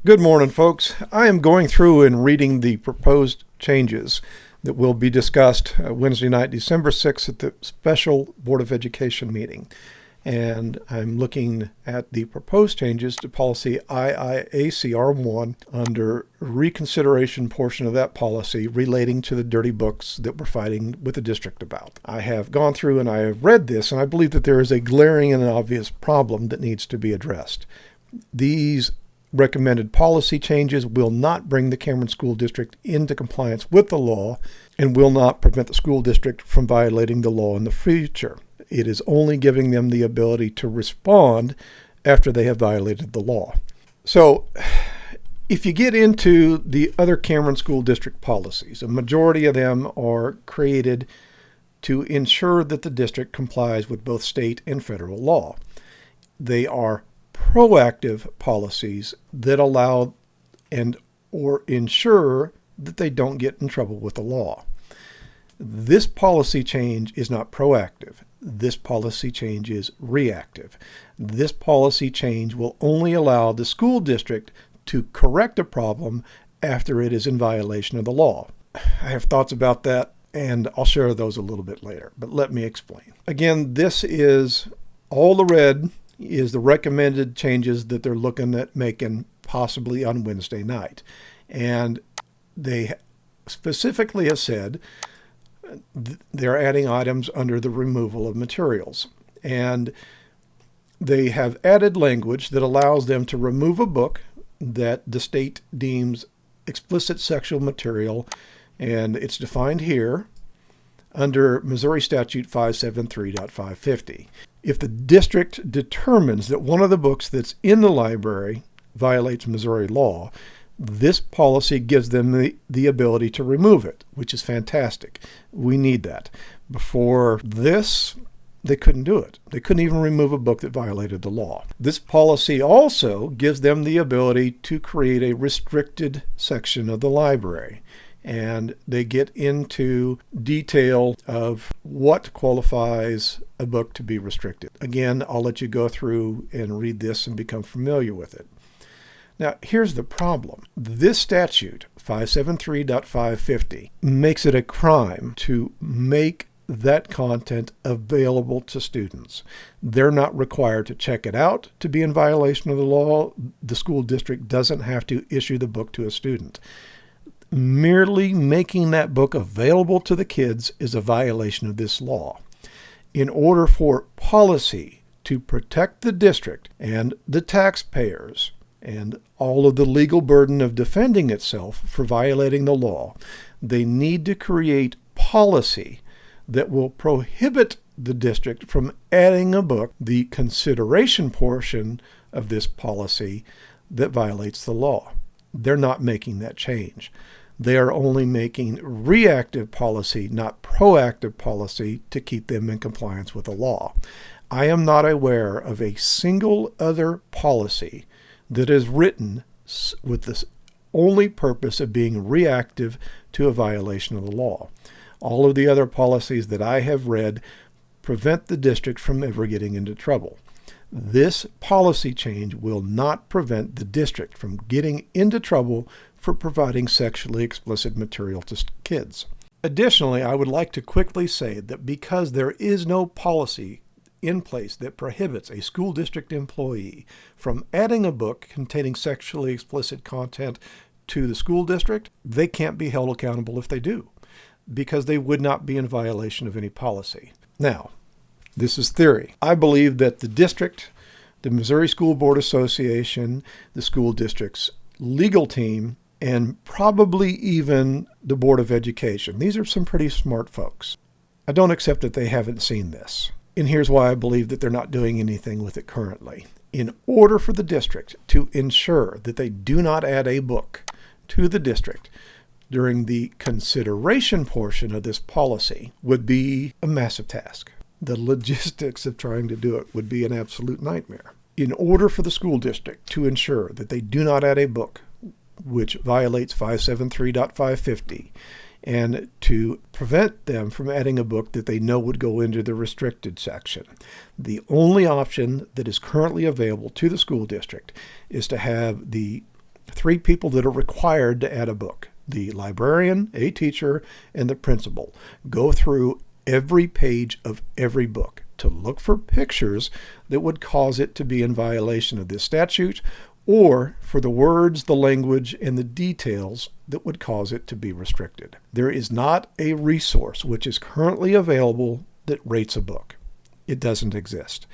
Good morning, folks. I am going through and reading the proposed changes that will be discussed Wednesday night, December 6th at the special Board of Education meeting. And I'm looking at the proposed changes to policy IIAC R1 under reconsideration portion of that policy relating to the dirty books that we're fighting with the district about. I have gone through and I have read this, and I believe that there is a glaring and obvious problem that needs to be addressed. These recommended policy changes will not bring the Cameron School District into compliance with the law and will not prevent the school district from violating the law in the future. It is only giving them the ability to respond after they have violated the law. So, if you get into the other Cameron School District policies, a majority of them are created to ensure that the district complies with both state and federal law. They are proactive policies that allow and or ensure that they don't get in trouble with the law. This policy change is not proactive. This policy change is reactive. This policy change will only allow the school district to correct a problem after it is in violation of the law. I have thoughts about that, and I'll share those a little bit later, but let me explain. Again, this is all the red is the recommended changes that they're looking at making possibly on Wednesday night. And they specifically have said they're adding items under the removal of materials. And they have added language that allows them to remove a book that the state deems explicit sexual material, and it's defined here under Missouri Statute 573.550. If the district determines that one of the books that's in the library violates Missouri law, this policy gives them the ability to remove it, which is fantastic. We need that. Before this, they couldn't do it. They couldn't even remove a book that violated the law. This policy also gives them the ability to create a restricted section of the library. And they get into detail of what qualifies a book to be restricted. Again, I'll let you go through and read this and become familiar with it. Now, here's the problem. This statute, 573.550, makes it a crime to make that content available to students. They're not required to check it out to be in violation of the law. The school district doesn't have to issue the book to a student. Merely making that book available to the kids is a violation of this law. In order for policy to protect the district and the taxpayers and all of the legal burden of defending itself for violating the law, they need to create policy that will prohibit the district from adding a book, the consideration portion of this policy, that violates the law. They're not making that change. They are only making reactive policy, not proactive policy, to keep them in compliance with the law. I am not aware of a single other policy that is written with the only purpose of being reactive to a violation of the law. All of the other policies that I have read prevent the district from ever getting into trouble. This policy change will not prevent the district from getting into trouble for providing sexually explicit material to kids. Additionally, I would like to quickly say that because there is no policy in place that prohibits a school district employee from adding a book containing sexually explicit content to the school district, they can't be held accountable if they do, because they would not be in violation of any policy. Now, this is theory. I believe that the district, the Missouri School Board Association, the school district's legal team, and probably even the Board of Education. These are some pretty smart folks. I don't accept that they haven't seen this. And here's why I believe that they're not doing anything with it currently. In order for the district to ensure that they do not add a book to the district during the consideration portion of this policy would be a massive task. The logistics of trying to do it would be an absolute nightmare. In order for the school district to ensure that they do not add a book which violates 573.550, and to prevent them from adding a book that they know would go into the restricted section, the only option that is currently available to the school district is to have the Three people that are required to add a book: the librarian, a teacher, and the principal. Go through every page of every book to look for pictures that would cause it to be in violation of this statute, or for the words, the language, and the details that would cause it to be restricted. There is not a resource which is currently available that rates a book. It doesn't exist.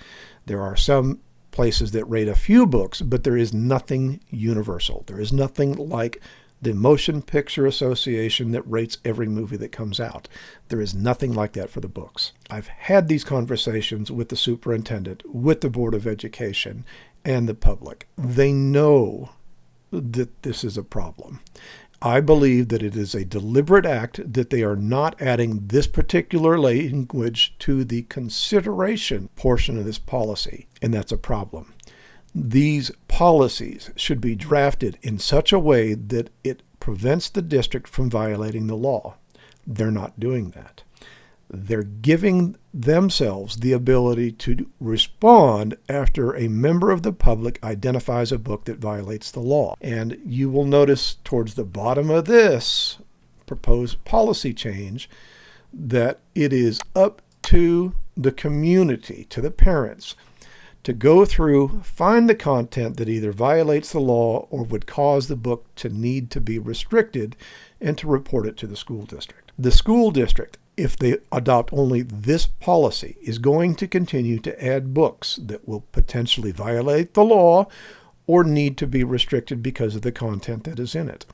There are some places that rate a few books, but there is nothing universal. There is nothing like the Motion Picture Association that rates every movie that comes out. There is nothing like that for the books. I've had these conversations with the superintendent, with the Board of Education, and the public. They know that this is a problem. I believe that it is a deliberate act that they are not adding this particular language to the consideration portion of this policy, and that's a problem. These policies should be drafted in such a way that it prevents the district from violating the law. They're not doing that. They're giving themselves the ability to respond after a member of the public identifies a book that violates the law. And you will notice towards the bottom of this proposed policy change that it is up to the community, to the parents, to go through, find the content that either violates the law or would cause the book to need to be restricted, and to report it to the school district. The school district, if they adopt only this policy, is going to continue to add books that will potentially violate the law or need to be restricted because of the content that is in it.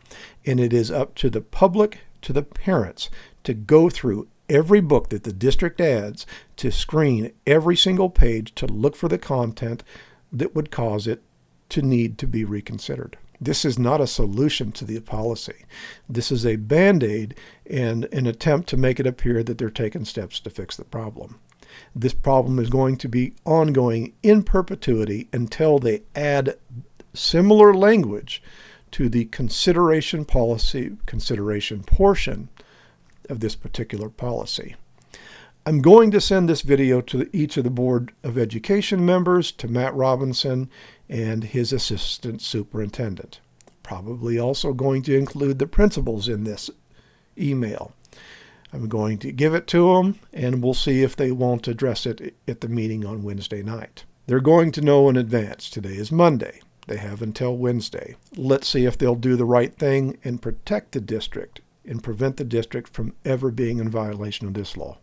And it is up to the public, to the parents, to go through every book that the district adds, to screen every single page to look for the content that would cause it to need to be reconsidered. This is not a solution to the policy. This is a Band-Aid and an attempt to make it appear that they're taking steps to fix the problem. This problem is going to be ongoing in perpetuity until they add similar language to the consideration portion of this particular policy. I'm going to send this video to each of the Board of Education members, to Matt Robinson and his assistant superintendent. Probably also going to include the principals in this email. I'm going to give it to them, and we'll see if they won't address it at the meeting on Wednesday night. They're going to know in advance. Today is Monday. They have until Wednesday. Let's see if they'll do the right thing and protect the district and prevent the district from ever being in violation of this law.